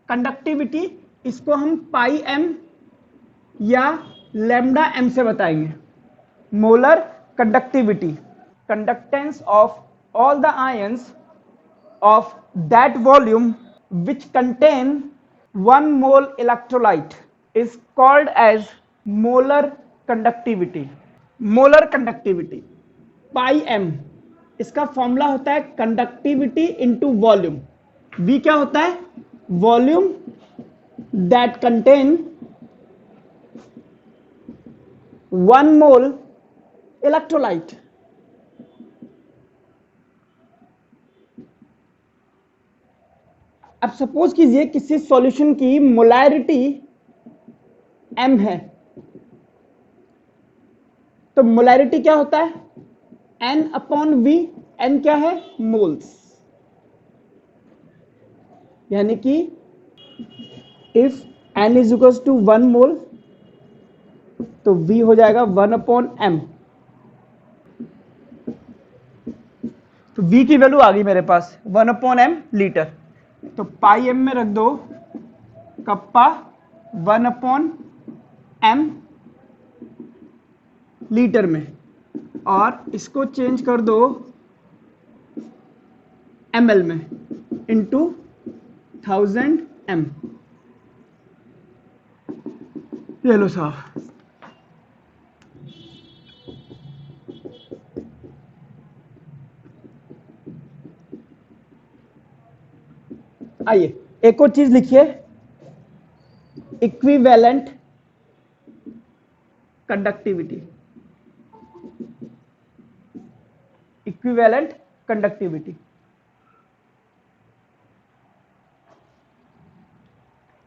Conductivity, इसको हम पाई M या लैम्डा एम से बताएंगे। Molar conductivity, conductance of all the ions of that volume which contain 1 mole electrolyte is called as molar conductivity। molar conductivity pi M, इसका formula होता है conductivity into volume. V क्या होता है? Volume that contain 1 mole electrolyte. अब suppose कीजिए किसी solution की मोलैरिटी m है, तो मोलैरिटी क्या होता है? n upon v। n क्या है? मोल्स। यानी कि if n is equal to 1 mole तो v हो जाएगा 1 अपॉन m। तो v की वैल्यू आ गई मेरे पास 1 अपॉन m लीटर। तो पाई m में रख दो कप्पा 1 अपॉन m लीटर में, और इसको चेंज कर दो ml में इंटू 1000 m। ये लो साहब, आइए एक और चीज लिखिए, इक्विवेलेंट कंडक्टिविटी। इक्विवेलेंट कंडक्टिविटी,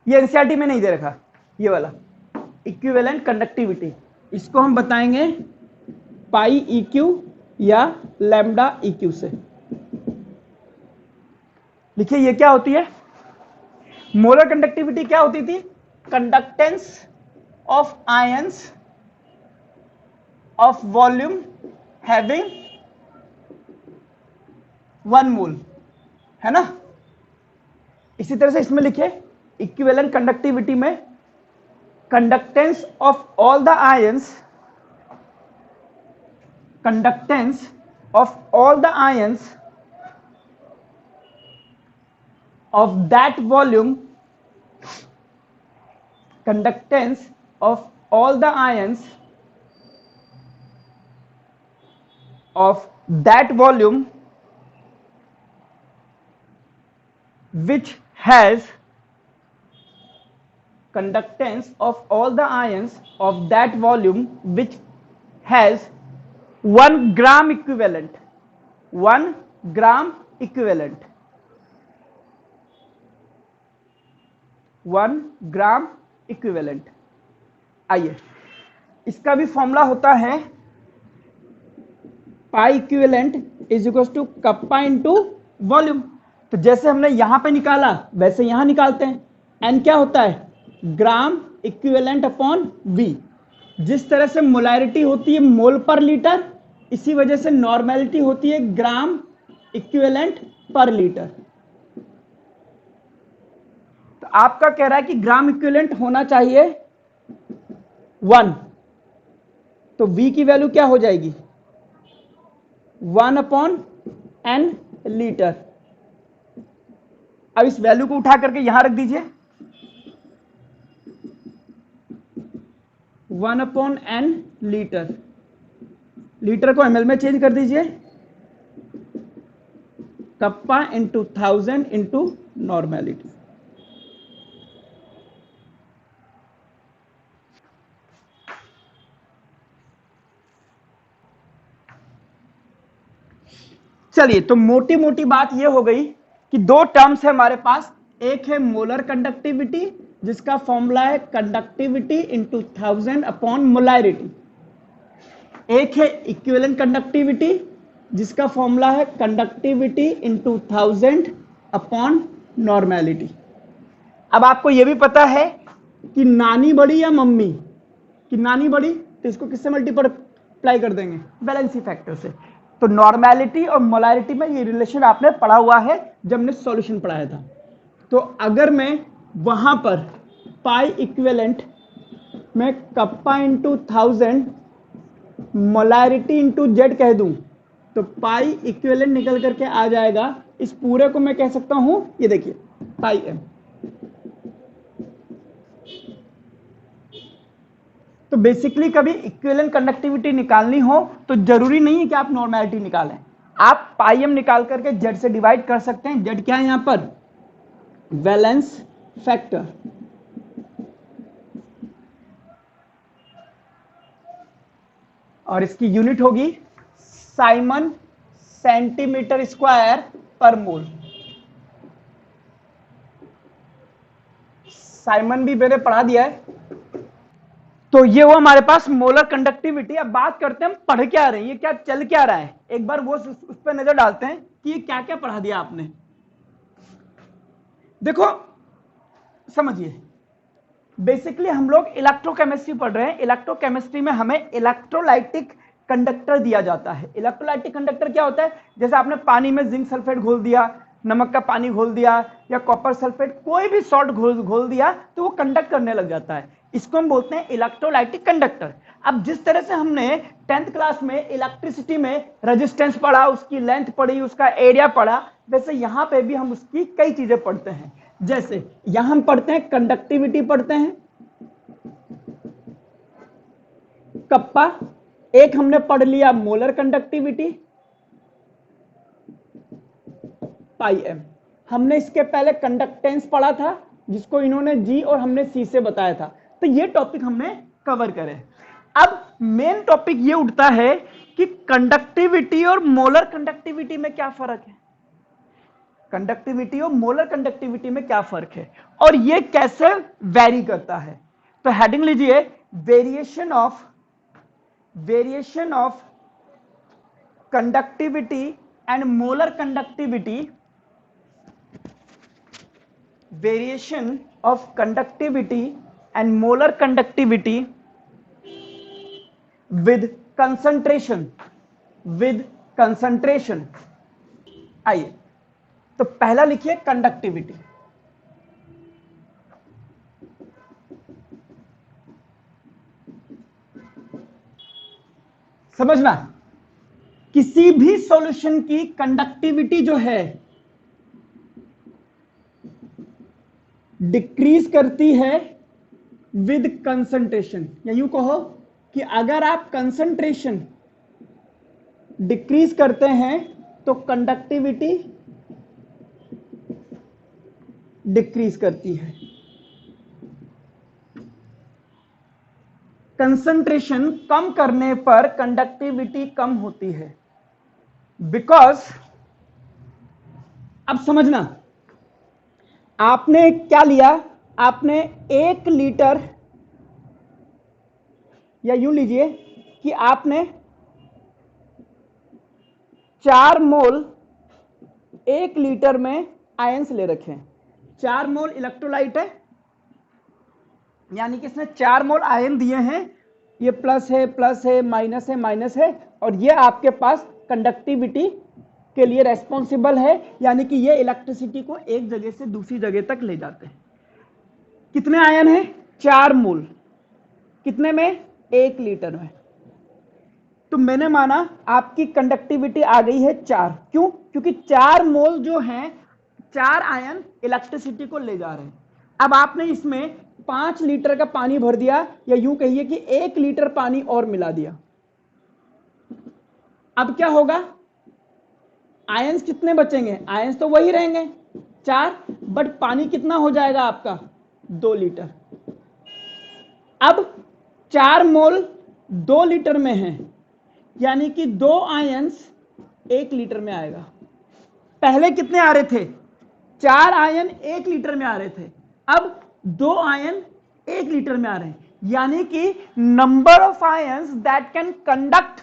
ये एनसीईआरटी में नहीं दे रखा, ये वाला इक्विवेलेंट कंडक्टिविटी, इसको हम बताएंगे पाई ई क्यू या लैम्डा ई क्यू से। देखिए ये क्या होती है? मोलर कंडक्टिविटी क्या होती थी? Conductance of ions of volume having 1 मोल, है ना। इसी तरह से इसमें लिखे इक्विवेलेंट कंडक्टिविटी में conductance of all the ions, conductance of all the ions of that volume, conductance of all the ions of that volume which has conductance of all the ions of that volume which has 1 gram equivalent, 1 gram equivalent, 1 gram equivalent. आइए इसका भी formula होता है pi equivalent is equal to kappa into volume. तो जैसे हमने यहां पे निकाला वैसे यहां निकालते हैं। एन क्या होता है? Gram equivalent upon V. जिस तरह से मोलैरिटी होती है मोल पर लीटर, इसी वजह से नॉर्मेलिटी होती है ग्राम इक्विवेलेंट पर लीटर। तो आपका कह रहा है कि ग्राम इक्विवेलेंट होना चाहिए 1, तो V की वैल्यू क्या हो जाएगी? 1 अपॉन n लीटर। अब इस वैल्यू को उठा करके यहां रख दीजिए, 1 अपॉन n लीटर। लीटर को ml में चेंज कर दीजिए, कप्पा इंटू 1000 इंटू नॉर्मेलिटी। चलिए तो मोटी मोटी बात यह हो गई कि 2 टर्म्स है हमारे पास। एक है मोलर कंडक्टिविटी जिसका फॉर्मूला है कंडक्टिविटी इंटू 1000 अपॉन मोलैरिटी। एक है इक्विवेलेंट कंडक्टिविटी जिसका फॉर्मूला है कंडक्टिविटी इंटू 1000 अपॉन नॉर्मेलिटी। अब आपको यह भी पता है कि नानी बड़ी या मम्मी, कि नानी बड़ी तो इसको किससे मल्टीप्लाई कर देंगे? वैलेंसी फैक्टर से। तो नॉर्मेलिटी और मोलैरिटी में ये रिलेशन आपने पढ़ा हुआ है जब हमने सॉल्यूशन पढ़ाया था। तो अगर मैं वहां पर पाई इक्विवेलेंट में kappa into 1000 molarity into Z कह दूं तो पाई इक्विवेलेंट निकल करके आ जाएगा। इस पूरे को मैं कह सकता हूं, ये देखिए पाई एम। तो बेसिकली कभी इक्विवेलेंट कंडक्टिविटी निकालनी हो तो जरूरी नहीं है कि आप नॉर्मेलिटी निकालें, आप पाई एम निकाल करके जेड से डिवाइड कर सकते हैं। जेड क्या है यहां पर? Valence factor. और इसकी यूनिट होगी साइमन सेंटीमीटर स्क्वायर पर मोल। साइमन भी मैंने पढ़ा दिया है। तो ये वो हमारे पास मोलर कंडक्टिविटी। अब बात करते हैं हम पढ़ क्या रहे हैं, ये क्या चल क्या रहा है, एक बार वो उस पर नजर डालते हैं कि ये क्या क्या पढ़ा दिया आपने। देखो समझिए, बेसिकली हम लोग इलेक्ट्रोकेमिस्ट्री पढ़ रहे हैं। इलेक्ट्रोकेमिस्ट्री में हमें इलेक्ट्रोलाइटिक कंडक्टर दिया जाता है। इलेक्ट्रोलाइटिक कंडक्टर क्या होता है? जैसे आपने पानी में जिंक सल्फेट घोल दिया, नमक का पानी घोल दिया, या कॉपर सल्फेट, कोई भी सॉल्ट घोल दिया तो वो कंडक्ट करने लग जाता है। इसको हम बोलते हैं इलेक्ट्रोलाइटिक कंडक्टर। अब जिस तरह से हमने 10th क्लास में इलेक्ट्रिसिटी में रेजिस्टेंस पढ़ा, उसकी लेंथ पढ़ी, उसका एरिया पढ़ा, वैसे यहां पे भी हम उसकी कई चीजें पढ़ते हैं। जैसे यहां हम पढ़ते हैं कंडक्टिविटी पढ़ते हैं, कप्पा। एक हमने पढ़ लिया मोलर कंडक्टिविटी, पाई एम। हमने इसके पहले कंडक्टेंस पढ़ा था जिसको इन्होंने जी और हमने सी से बताया था। तो ये टॉपिक हमने कवर करे। अब मेन टॉपिक ये उठता है कि कंडक्टिविटी और मोलर कंडक्टिविटी में क्या फर्क है, कंडक्टिविटी और मोलर कंडक्टिविटी में क्या फर्क है और ये कैसे वेरी करता है। तो हेडिंग लीजिए, variation of conductivity and molar conductivity, variation of conductivity and molar conductivity with concentration. आइए, तो पहला लिखिए कंडक्टिविटी। समझना, किसी भी सॉल्यूशन की कंडक्टिविटी जो है डिक्रीज करती है विद कंसंट्रेशन, या यूं कहो कि अगर आप कंसंट्रेशन डिक्रीज करते हैं तो कंडक्टिविटी डिक्रीज करती है। कंसंट्रेशन कम करने पर कंडक्टिविटी कम होती है, बिकॉज, अब समझना, आपने क्या लिया, आपने 1 लीटर, या यूं लीजिए कि आपने 4 मोल 1 लीटर में आयंस ले रखे हैं। 4 मोल इलेक्ट्रोलाइट है, यानी कि इसने 4 मोल आयन दिए हैं, ये प्लस है, माइनस है, और ये आपके पास कंडक्टिविटी के लिए रेस्पॉन्सिबल है, यानी कि ये इलेक्ट्रिसिटी को एक जगह से दूसरी जगह तक ले जाते हैं। कितने आयन है? 4 मोल। कितने में? 1 लीटर में। तो मैंने माना आपकी कंडक्टिविटी आ गई है 4। क्यों? क्योंकि 4 मोल जो हैं, 4 आयन इलेक्ट्रिसिटी को ले जा रहे हैं। अब आपने इसमें 5 लीटर का पानी भर दिया, या यूं कहिए कि 1 लीटर पानी और मिला दिया। अब क्या होगा? आयंस कितने बचेंगे? आयंस तो वही रहेंगे 4, बट पानी कितना हो जाएगा आपका? 2 लीटर। अब 4 मोल 2 लीटर में है, यानी कि 2 आयंस 1 लीटर में आएगा। पहले कितने आ रहे थे? 4 आयन 1 लीटर में आ रहे थे, अब 2 आयन 1 लीटर में आ रहे हैं, यानी कि number of ions that can conduct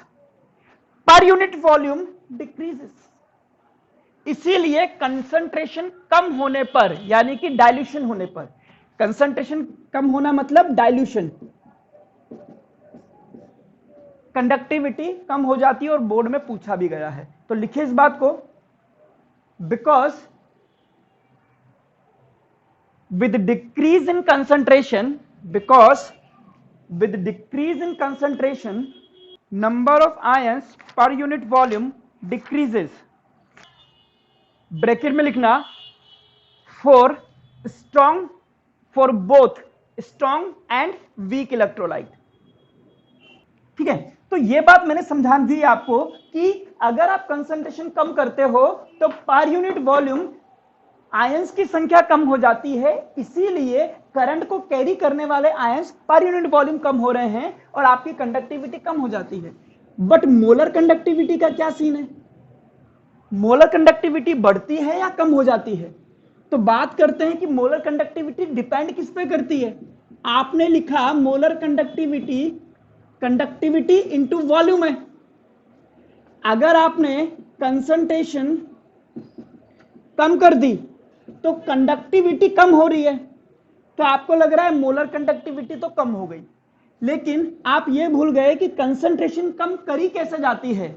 per unit volume decreases. इसीलिए कंसंट्रेशन कम होने पर, यानी कि डाइल्यूशन होने पर, कंसंट्रेशन कम होना मतलब डाइल्यूशन, कंडक्टिविटी कम हो जाती है, और बोर्ड में पूछा भी गया है। तो लिखिए इस बात को, because with decrease in concentration, because with decrease in concentration number of ions per unit volume decreases. Bracket में लिखना for strong, for both strong and weak electrolyte. ठीक है, तो ये बात मैंने समझा दी आपको कि अगर आप कंसंट्रेशन कम करते हो तो पर यूनिट वॉल्यूम आयंस की संख्या कम हो जाती है, इसीलिए करंट को कैरी करने वाले आयंस पर यूनिट वॉल्यूम कम हो रहे हैं और आपकी कंडक्टिविटी कम हो जाती है. बट मोलर कंडक्टिविटी का क्या सीन है? मोलर कंडक्टिविटी बढ़ती है या कम हो जाती है? तो बात करते हैं कि मोलर कंडक्टिविटी डिपेंड किस पे करती है. आपने लिखा मोलर कंडक्टिविटी इनटू वॉल्यूम है. अगर आपने कंसंट्रेशन कम कर दी तो कंडक्टिविटी कम हो रही है, तो आपको लग रहा है मोलर कंडक्टिविटी तो कम हो गई, लेकिन आप ये भूल गए कि कंसंट्रेशन कम करी कैसे जाती है.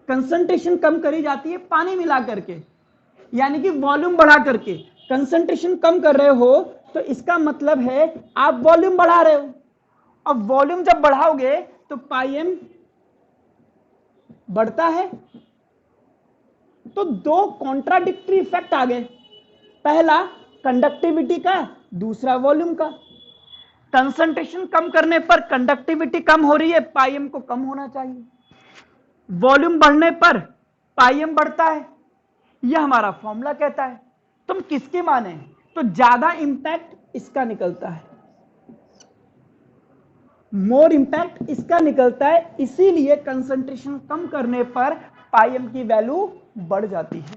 कंसंट्रेशन कम करी जाती है पानी मिला करके, यानी कि वॉल्यूम बढ़ा करके. कंसंट्रेशन कम कर रहे हो तो इसका मतलब है आप वॉल्यूम बढ़ा रहे हो. अब वॉल्यूम जब बढ़ाओगे तो पाई एम बढ़ता है. तो दो कॉन्ट्राडिक्टरी इफेक्ट आ गए, पहला कंडक्टिविटी का, दूसरा वॉल्यूम का. कंसंट्रेशन कम करने पर कंडक्टिविटी कम हो रही है, पाई एम को कम होना चाहिए. वॉल्यूम बढ़ने पर पाई एम बढ़ता है, यह हमारा फॉर्मूला कहता है. तुम किसके माने? तो ज्यादा इंपैक्ट इसका निकलता है, मोर इंपैक्ट इसका निकलता है, इसीलिए कंसंट्रेशन कम करने पर पाई एम की वैल्यू बढ़ जाती है.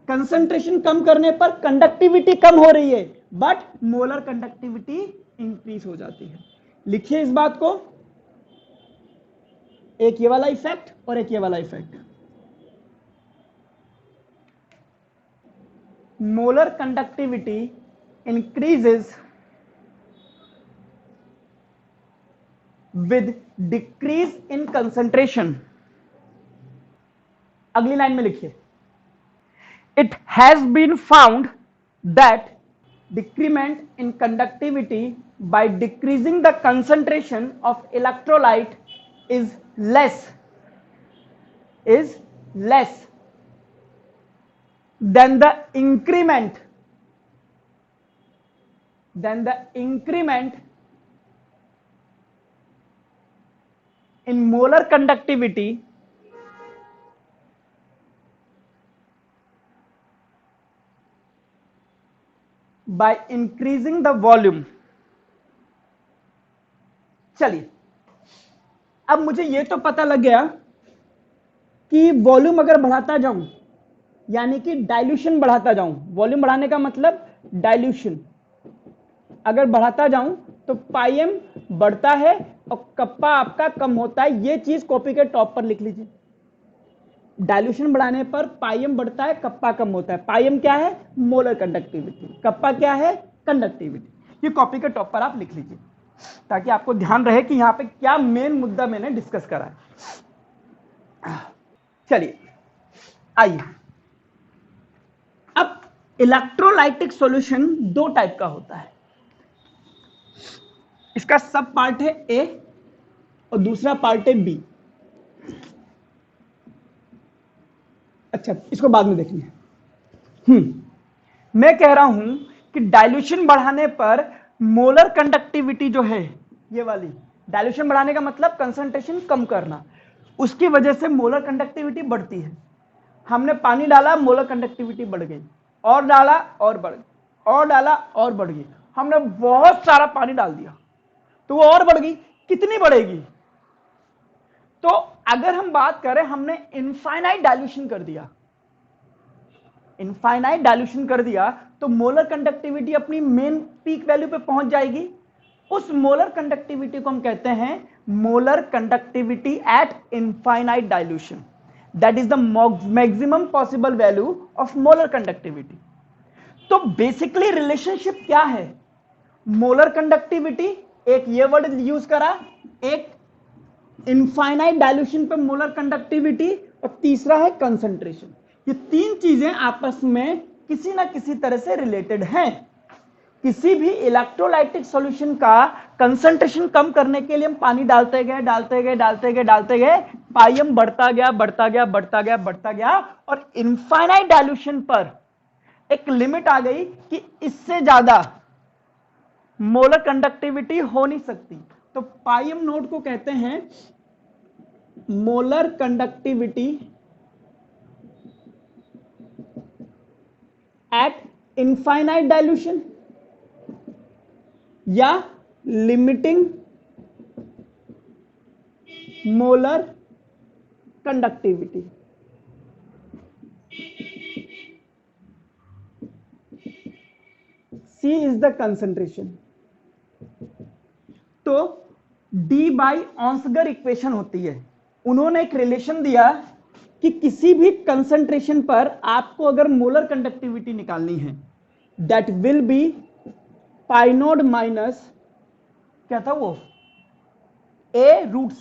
कंसंट्रेशन कम करने पर कंडक्टिविटी कम हो रही है, बट मोलर कंडक्टिविटी इंक्रीज हो जाती है. लिखिए इस बात को, एक ये वाला इफेक्ट और एक ये वाला effect. Molar conductivity increases with decrease in concentration. अगली लाइन में लिखिए, it has been found that decrement in conductivity by decreasing the concentration of electrolyte is less than the increment in molar conductivity by increasing the volume. चलिए, अब मुझे यह तो पता लग गया कि वॉल्यूम अगर बढ़ाता जाऊं यानी कि डाइल्यूशन बढ़ाता जाऊं. वॉल्यूम बढ़ाने का मतलब डाइल्यूशन. अगर बढ़ाता जाऊं तो पाई एम बढ़ता है और कप्पा आपका कम होता है. ये चीज कॉपी के टॉप पर लिख लीजिए. डाइल्यूशन बढ़ाने पर पाई एम बढ़ता है, कप्पा कम होता है. पाई एम क्या है? Molar conductivity. कप्पा क्या है? कंडक्टिविटी. ये कॉपी के टॉप पर आप लिख लीजिए ताकि आपको ध्यान रहे कि यहां पे क्या मेन मुद्दा मैंने डिस्कस करा है. चलिए आइए, अब इलेक्ट्रोलाइटिक सॉल्यूशन दो टाइप का होता है. इसका सब पार्ट है ए और दूसरा पार्ट है बी. अच्छा, इसको बाद में देखेंगे. मैं कह रहा हूं कि डाइल्यूशन बढ़ाने पर मोलर कंडक्टिविटी जो है, ये वाली डाइल्यूशन बढ़ाने का मतलब कंसंट्रेशन कम करना, उसकी वजह से मोलर कंडक्टिविटी बढ़ती है. हमने पानी डाला, मोलर कंडक्टिविटी बढ़ गई, और डाला और बढ़ गई, और डाला और बढ़ गई. हमने बहुत सारा पानी डाल दिया तो वो और बढ़ गई. कितनी बढ़ेगी? तो अगर हम बात करें, हमने इनफाइनाइट डाइल्यूशन कर दिया, इनफाइनाइट डाइल्यूशन कर दिया तो मोलर कंडक्टिविटी अपनी मेन पीक वैल्यू पे पहुंच जाएगी. उस मोलर कंडक्टिविटी को हम कहते हैं molar conductivity at infinite dilution. That is the maximum possible value of molar conductivity. तो बेसिकली रिलेशनशिप क्या है? मोलर कंडक्टिविटी, एक ये वर्ड यूज करा, एक इनफाइनाइट डाइल्यूशन पे मोलर कंडक्टिविटी, और तीसरा है कंसंट्रेशन. ये तीन चीजें आपस में किसी ना किसी तरह से रिलेटेड हैं. किसी भी इलेक्ट्रोलाइटिक सॉल्यूशन का कंसंट्रेशन कम करने के लिए हम पानी डालते गए, पाईएम बढ़ता गया और इनफाइनाइट डाइल्यूशन पर एक लिमिट आ गई कि इससे ज्यादा मोलर कंडक्टिविटी हो नहीं सकती। तो पाईएम नोट को कहते हैं molar conductivity at infinite dilution या limiting molar conductivity. C is the concentration. तो D बाई ऑन्सगर इक्वेशन होती है। उन्होंने एक रिलेशन दिया कि किसी भी कंसंट्रेशन पर आपको अगर मोलर कंडक्टिविटी निकालनी है that will be pi note minus क्या था वो ए रूट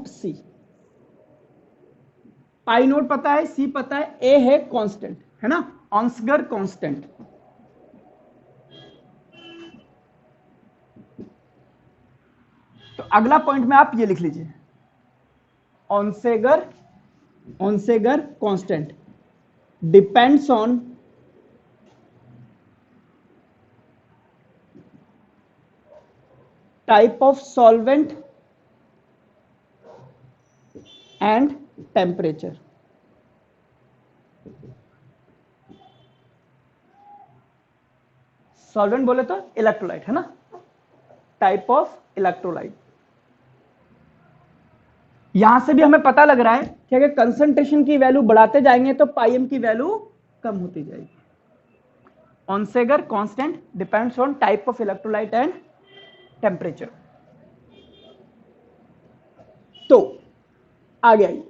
सी। पाई नोट पता है, सी पता है, ए है कांस्टेंट, है ना, ऑन्सगर कांस्टेंट। तो अगला पॉइंट में आप ये लिख लीजिए, Onsager constant depends on type of solvent and temperature। Solvent बोले तो इलेक्ट्रोलाइट, है ना, टाइप ऑफ इलेक्ट्रोलाइट। यहां से भी हमें पता लग रहा है कि अगर कंसंट्रेशन की वैल्यू बढ़ाते जाएंगे तो पाईएम की वैल्यू कम होती जाएगी। Onsager constant depends on type of electrolyte and temperature. तो आगे आइए।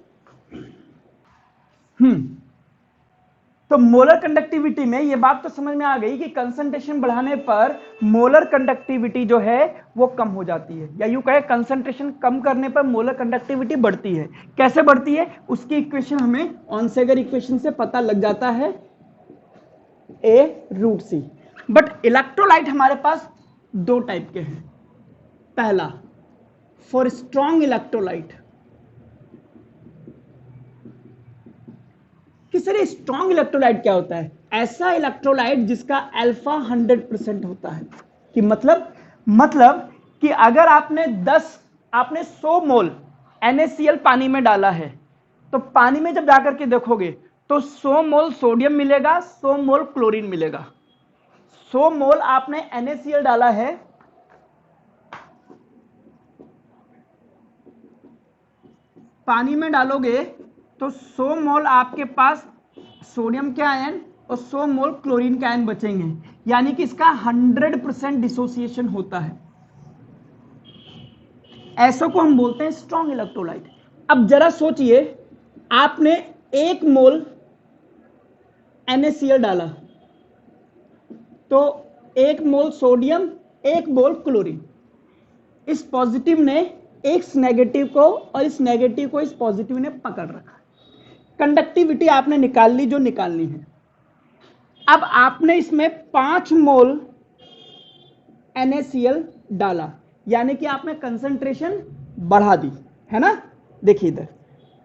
तो मोलर कंडक्टिविटी में ये बात तो समझ में आ गई कि कंसंट्रेशन बढ़ाने पर मोलर कंडक्टिविटी जो है वो कम हो जाती है, या यूं कहे कंसंट्रेशन कम करने पर मोलर कंडक्टिविटी बढ़ती है। कैसे बढ़ती है उसकी इक्वेशन हमें ऑन्सेगर इक्वेशन से पता लग जाता है, ए रूट सी। बट इलेक्ट्रोलाइट हमारे पास दो टाइप के हैं। पहला, फॉर स्ट्रॉन्ग इलेक्ट्रोलाइट, कि सर स्ट्रॉन्ग इलेक्ट्रोलाइट क्या होता है? ऐसा इलेक्ट्रोलाइट जिसका अल्फा 100% होता है। कि मतलब कि अगर आपने 100 मोल NaCl पानी में डाला है तो पानी में जब जाकर के देखोगे तो 100 मोल सोडियम मिलेगा, 100 मोल क्लोरीन मिलेगा। 100 मोल आपने NaCl डाला है, पानी में डालोगे तो 100 मोल आपके पास सोडियम के आयन और 100 मोल क्लोरीन के आयन बचेंगे, यानी कि इसका 100% डिसोसिएशन होता है। ऐसा को हम बोलते हैं स्ट्रॉन्ग इलेक्ट्रोलाइट। अब जरा सोचिए, आपने 1 मोल NaCl डाला तो 1 मोल सोडियम, 1 मोल क्लोरीन। इस पॉजिटिव ने इस नेगेटिव को और इस नेगेटिव को इस पॉजिटिव ने पकड़ रखा। कंडक्टिविटी आपने निकाल ली जो निकालनी है। अब आपने इसमें 5 मोल NaCl डाला, यानी कि आपने कंसंट्रेशन बढ़ा दी, है ना। देखिए इधर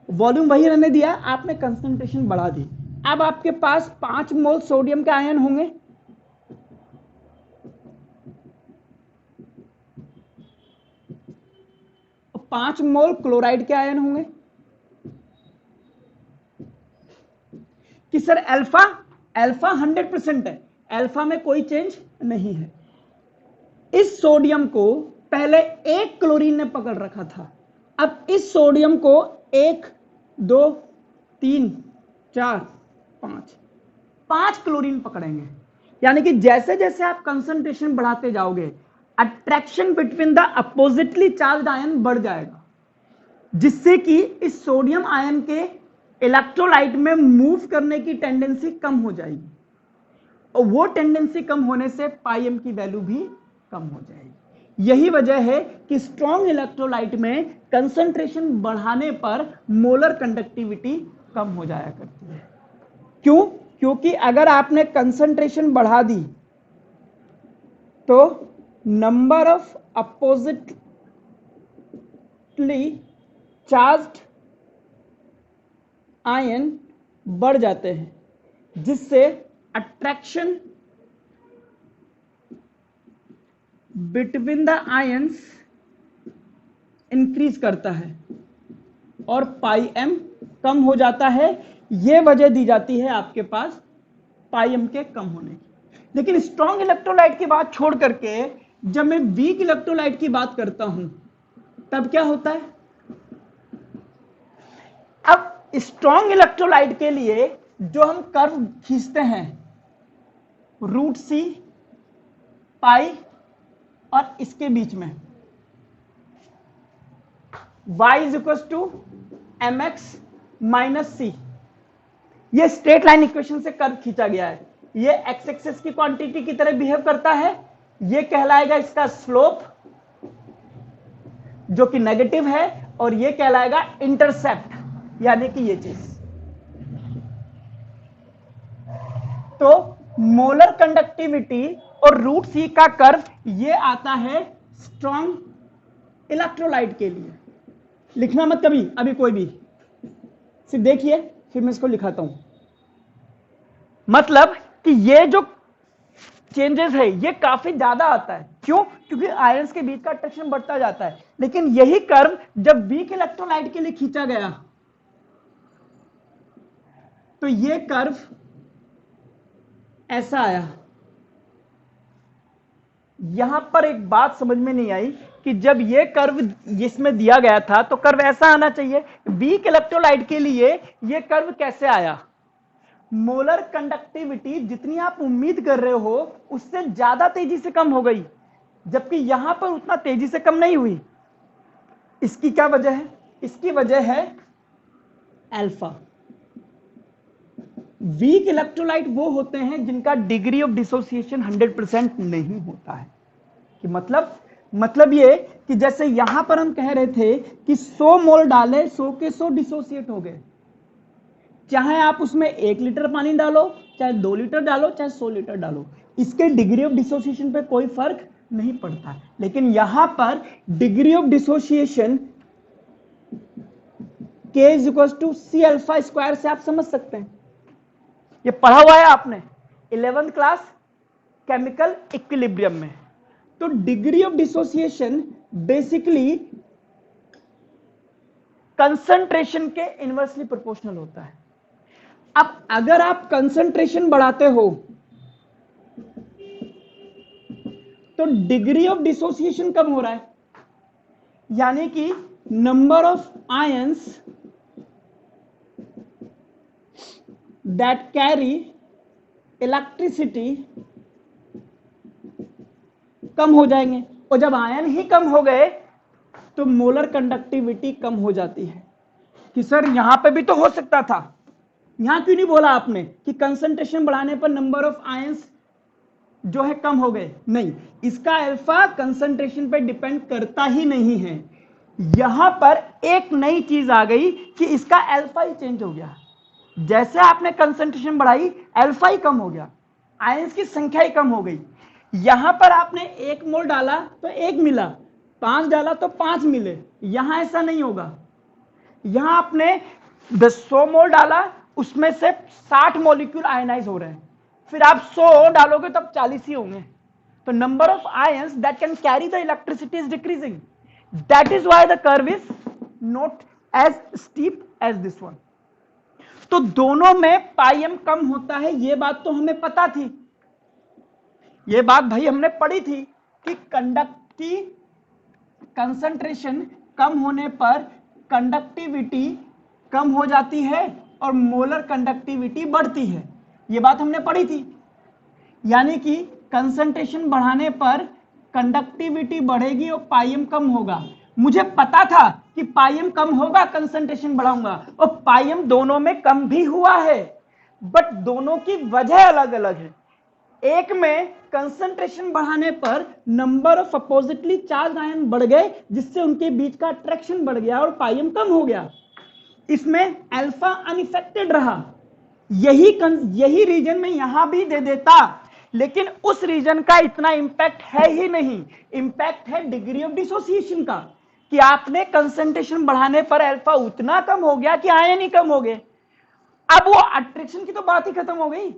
वॉल्यूम वही रहने दिया, आपने कंसंट्रेशन बढ़ा दी। अब आपके पास 5 मोल सोडियम के आयन होंगे, और 5 मोल क्लोराइड के आयन होंगे। कि सर अल्फा 100% है, अल्फा में कोई चेंज नहीं है। इस सोडियम को पहले 1 क्लोरीन ने पकड़ रखा था, अब इस सोडियम को 1 2 3 4 5 क्लोरीन पकड़ेंगे। यानी कि जैसे जैसे आप कंसंट्रेशन बढ़ाते जाओगे attraction between the oppositely charged ion बढ़ जाएगा, जिससे कि इस सोडियम आयन के इलेक्ट्रोलाइट में मूव करने की टेंडेंसी कम हो जाएगी, और वो टेंडेंसी कम होने से पाईएम की वैल्यू भी कम हो जाएगी। यही वजह है कि स्ट्रॉन्ग इलेक्ट्रोलाइट में कंसंट्रेशन बढ़ाने पर मोलर कंडक्टिविटी कम हो जाया करती है। क्यों? क्योंकि अगर आपने कंसंट्रेशन बढ़ा दी तो number of oppositely charged ion बढ़ जाते हैं, जिससे attraction between the ions increase करता है और पाई एम कम हो जाता है। यह वजह दी जाती है आपके पास पाई एम के कम होने की। लेकिन स्ट्रॉन्ग इलेक्ट्रोलाइट की बात छोड़ करके जब मैं वीक इलेक्ट्रोलाइट की बात करता हूं तब क्या होता है? अब स्ट्रॉन्ग इलेक्ट्रोलाइट के लिए जो हम कर्व खींचते हैं रूट सी पाई और इसके बीच में y is equal to M X minus C, ये स्ट्रेट लाइन इक्वेशन से कर्व खींचा गया है। ये एक्स एक्सिस की क्वांटिटी की तरह बिहेव करता है, ये कहलाएगा इसका स्लोप जो कि नेगेटिव है, और ये कहलाएगा इंटरसेप्ट, यानी कि ये चीज। तो मोलर कंडक्टिविटी और रूट सी का कर्व ये आता है स्ट्रॉन्ग इलेक्ट्रोलाइट के लिए। लिखना मत कभी अभी कोई भी, सिर्फ देखिए फिर मैं इसको लिखाता हूं। मतलब कि ये जो चेंजेस है ये काफी ज्यादा आता है। क्यों? क्योंकि आयंस के बीच का अट्रैक्शन बढ़ता जाता है। लेकिन यही कर्व जब वीक इलेक्ट्रोलाइट के लिए खींचा गया तो ये कर्व ऐसा आया। यहां पर एक बात समझ में नहीं आई कि जब ये कर्व इसमें दिया गया था तो कर्व ऐसा आना चाहिए। वीक इलेक्ट्रोलाइट के लिए ये कर्व कैसे आया? मोलर कंडक्टिविटी जितनी आप उम्मीद कर रहे हो उससे ज्यादा तेजी से कम हो गई, जबकि यहां पर उतना तेजी से कम नहीं हुई। इसकी क्या वजह है? इसकी वजह है अल्फा। वीक इलेक्ट्रोलाइट वो होते हैं जिनका डिग्री ऑफ डिसोसिएशन 100% नहीं होता है। कि मतलब ये कि जैसे यहां पर हम कह रहे थे कि 100 मोल डाले, 100 के 100 डिसोसिएट हो गए। चाहे आप उसमें 1 लीटर पानी डालो, चाहे 2 लीटर डालो, चाहे 100 लीटर डालो, इसके डिग्री ऑफ डिसोसिएशन पे कोई फर्क नहीं पड़ता। लेकिन यहां पर degree of dissociation K is equal to C alpha square से आप समझ सकते हैं। ये पढ़ा हुआ है आपने 11th क्लास केमिकल इक्विलिब्रियम में। तो degree of dissociation basically concentration के इनवर्सली प्रोपोर्शनल होता है। अब अगर आप कंसंट्रेशन बढ़ाते हो तो डिग्री ऑफ डिसोसिएशन कम हो रहा है, यानी कि number of ions that carry electricity कम हो जाएंगे। और जब आयन ही कम हो गए तो मोलर कंडक्टिविटी कम हो जाती है। कि सर यहां पे भी तो हो सकता था, यहां क्यों नहीं बोला आपने कि कंसंट्रेशन बढ़ाने पर नंबर ऑफ आयंस जो है कम हो गए? नहीं, इसका अल्फा कंसंट्रेशन पे डिपेंड करता ही नहीं है। यहां पर एक नई चीज आ गई कि इसका अल्फा ही चेंज हो गया। जैसे आपने कंसंट्रेशन बढ़ाई अल्फा ही कम हो गया, आयंस की संख्या ही कम हो गई। यहां पर आपने 1 मोल डाला तो 1 मिला, 5 डाला तो 5 मिले। यहां ऐसा नहीं होगा। यहां आपने 100 मोल डाला, उसमें से 60 मॉलिक्यूल आयनाइज हो रहे हैं, फिर आप 100 डालोगे तब 40 ही होंगे। तो number of ions that can carry the electricity is decreasing. That is why the curve is not as steep as this one. तो दोनों में पाई एम कम होता है, यह बात तो हमें पता थी। यह बात भाई हमने पढ़ी थी कि कंडक्टी कंसंट्रेशन कम होने पर कंडक्टिविटी कम हो जाती है और मोलर कंडक्टिविटी बढ़ती है। यह बात हमने पढ़ी थी। यानी कि कंसंट्रेशन बढ़ाने पर कंडक्टिविटी बढ़ेगी और पाई एम कम होगा। मुझे पता था कि पाई एम कम होगा, कंसंट्रेशन बढ़ाऊंगा, और पाई एम दोनों में कम भी हुआ है, बट दोनों की वजह अलग अलग है। एक में कंसंट्रेशन बढ़ाने पर number of oppositely charge ion बढ़ गए, जिससे उनके बीच का अट्रैक्शन बढ़ गया और पाई एम कम हो गया। इसमें अल्फा अनइफेक्टेड रहा। यही रीजन में यहां भी दे देता, लेकिन उस रीजन का इतना इंपैक्ट है ही नहीं। इंपैक्ट है डिग्री ऑफ डिसोसिएशन का, कि आपने कंसंट्रेशन बढ़ाने पर अल्फा उतना कम हो गया कि आयन ही कम हो गए। अब वो अट्रैक्शन की तो बात ही खत्म हो गई।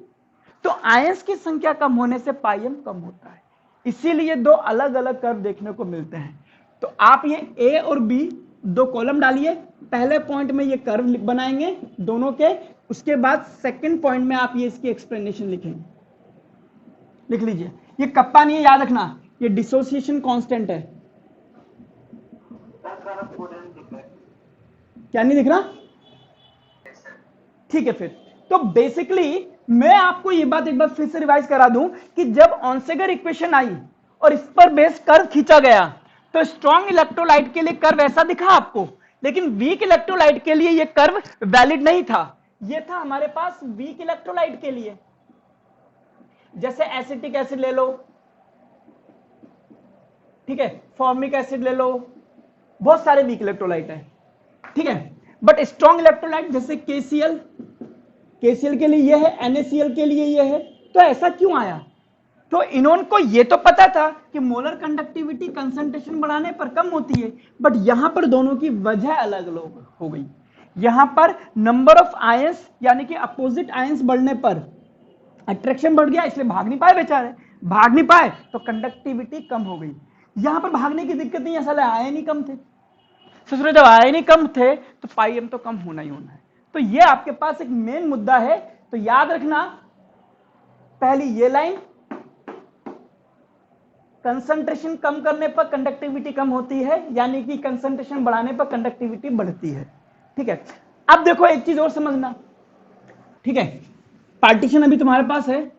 तो आयंस की संख्या कम होने से पाइम कम होता है, इसीलिए दो अलग अलग कर्व देखने को मिलते हैं। तो आप ये ए और बी दो कॉलम डालिए, पहले पॉइंट में ये कर्व बनाएंगे दोनों के, उसके बाद सेकंड पॉइंट में आप ये इसकी एक्सप्लेनेशन लिखेंगे। लिख लीजिए, ये कप्पा नहीं है, याद रखना, ये डिसोसिएशन कांस्टेंट है। क्या नहीं दिख रहा? ठीक है, फिर तो बेसिकली मैं आपको ये बात एक बार फिर से रिवाइज करा दूं कि जब ऑनसेगर इक्वेशन आई और इस पर बेस कर्व खींचा गया, तो स्ट्रॉन्ग इलेक्ट्रोलाइट के लिए कर्व ऐसा दिखा आपको, लेकिन वीक इलेक्ट्रोलाइट के लिए ये कर्व वैलिड नहीं था। ये था हमारे पास वीक इलेक्ट्रोलाइट के लिए, जैसे एसिटिक एसिड ले लो, ठीक है, फॉर्मिक एसिड ले लो, बहुत सारे वीक इलेक्ट्रोलाइट है, ठीक है। बट स्ट्रॉन्ग इलेक्ट्रोलाइट जैसे केसीएल के लिए ये है, NaCl के लिए ये है, तो ऐसा क्यों आया? तो इन्होंने को ये तो पता था कि मोलर कंडक्टिविटी कंसंट्रेशन बढ़ाने पर कम होती है, बट यहां पर दोनों की वजह अलग अलग हो गई। यहां पर नंबर ऑफ आयंस यानी कि अपोजिट आयंस बढ़ने पर अट्रैक्शन बढ़ गया, इसलिए भाग नहीं पाए बेचारे, भाग नहीं पाए तो कंडक्टिविटी कम हो गई। यहां पर भागने की दिक्कत नहीं, असल आयन ही कम थे। जब आयन ही कम थे तो पाई तो कम होना ही होना है। तो ये आपके पास एक मेन मुद्दा है। तो याद रखना, पहली ये लाइन, कंसंट्रेशन कम करने पर कंडक्टिविटी कम होती है, यानी कि कंसंट्रेशन बढ़ाने पर कंडक्टिविटी बढ़ती है, ठीक है। अब देखो एक चीज और समझना, ठीक है, पार्टीशन अभी तुम्हारे पास है,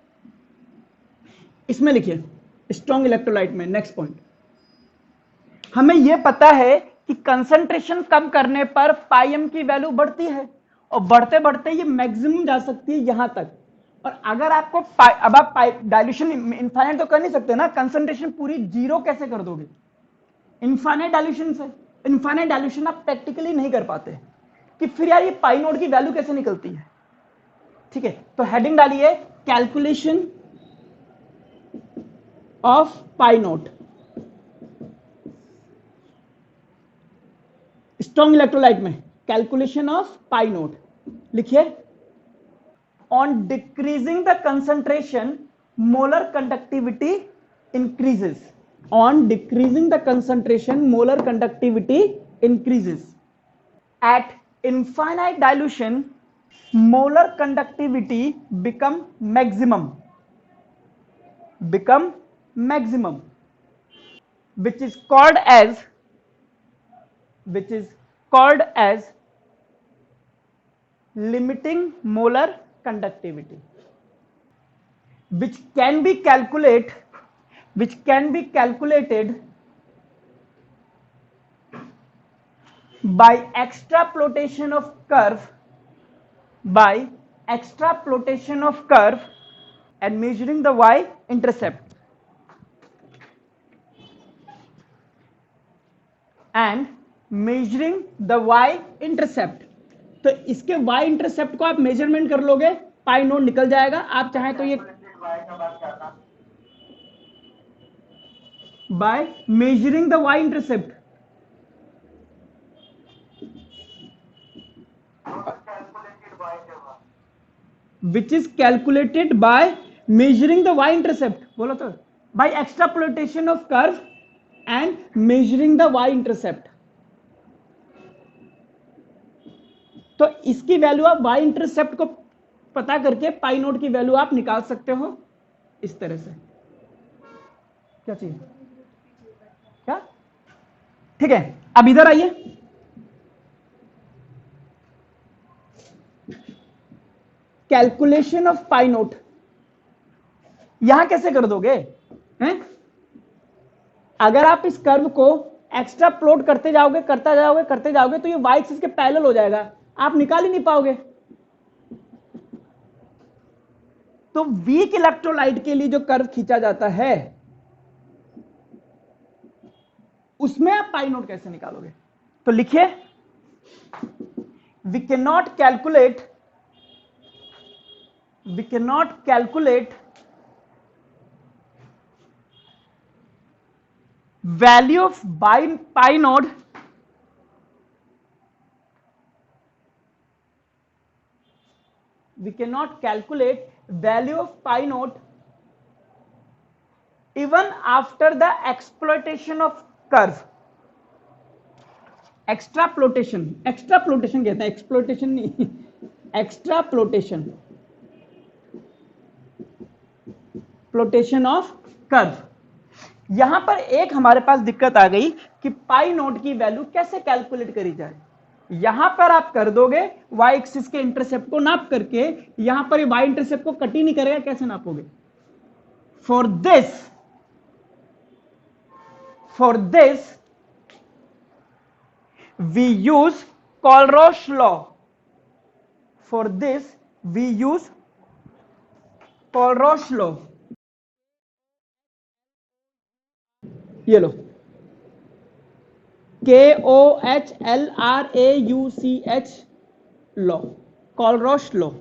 इसमें लिखिए स्ट्रॉन्ग इलेक्ट्रोलाइट में नेक्स्ट पॉइंट, हमें यह पता है कि कंसंट्रेशन कम करने पर पाईएम की वैल्यू बढ़ती है, और बढ़ते बढ़ते ये मैक्सिमम जा सकती है यहां तक। और अगर आपको अब आप डाइल्यूशन इनफाइनाइट तो कर नहीं सकते ना, कंसंट्रेशन पूरी जीरो कैसे कर दोगे इनफाइनाइट डाइल्यूशन से? इनफाइनाइट डाइल्यूशन आप प्रैक्टिकली नहीं कर पाते, कि फिर यार ये पाई नोट की वैल्यू कैसे निकलती है, ठीक है। तो हेडिंग डालिए calculation of pi naught, strong electrolyte में कैलकुलेशन ऑफ पाई नोट लिखिए। On decreasing the concentration molar conductivity increases, on decreasing the concentration molar conductivity increases, at infinite dilution molar conductivity become maximum which is called as limiting molar conductivity, which can be calculated by extrapolation of curve and measuring the y intercept तो इसके y intercept को आप measurement कर लोगे, पाई note निकल जाएगा। आप चाहें तो ये by measuring the y intercept, which is calculated by measuring the y intercept, बोलो तो by extrapolation of curve and measuring the y intercept। तो इसकी वैल्यू आप y इंटरसेप्ट को पता करके पाई नोट की वैल्यू आप निकाल सकते हो इस तरह से। क्या चाहिए? क्या? ठीक है, अब इधर आइए, कैलकुलेशन ऑफ पाई नोट यहां कैसे कर दोगे हैं? अगर आप इस कर्व को एक्स्ट्रा प्लॉट करते जाओगे तो ये y एक्सिस के पैरेलल हो जाएगा, आप निकाल ही नहीं पाओगे। तो वीक इलेक्ट्रोलाइट के लिए जो कर्व खींचा जाता है उसमें आप पाई नोट कैसे निकालोगे? तो लिखिए, we cannot calculate we cannot calculate value of pi node even after the exploitation of curve. एक्स्ट्राप्लोटेशन कहते हैं, एक्सप्लोटेशन नहीं, एक्स्ट्राप्लोटेशन, प्लोटेशन ऑफ कर्व। यहां पर एक हमारे पास दिक्कत आ गई कि पाई नोट की वैल्यू कैसे कैलकुलेट करी जाए। यहां पर आप कर दोगे y एक्सिस के इंटरसेप्ट को नाप करके, यहां पर y इंटरसेप्ट को कट ही नहीं करेगा, कैसे नापोगे? For this we use Colrausch law. For this we use Colrausch law. ये लो, KOHLRAUCH law, Colrausch law।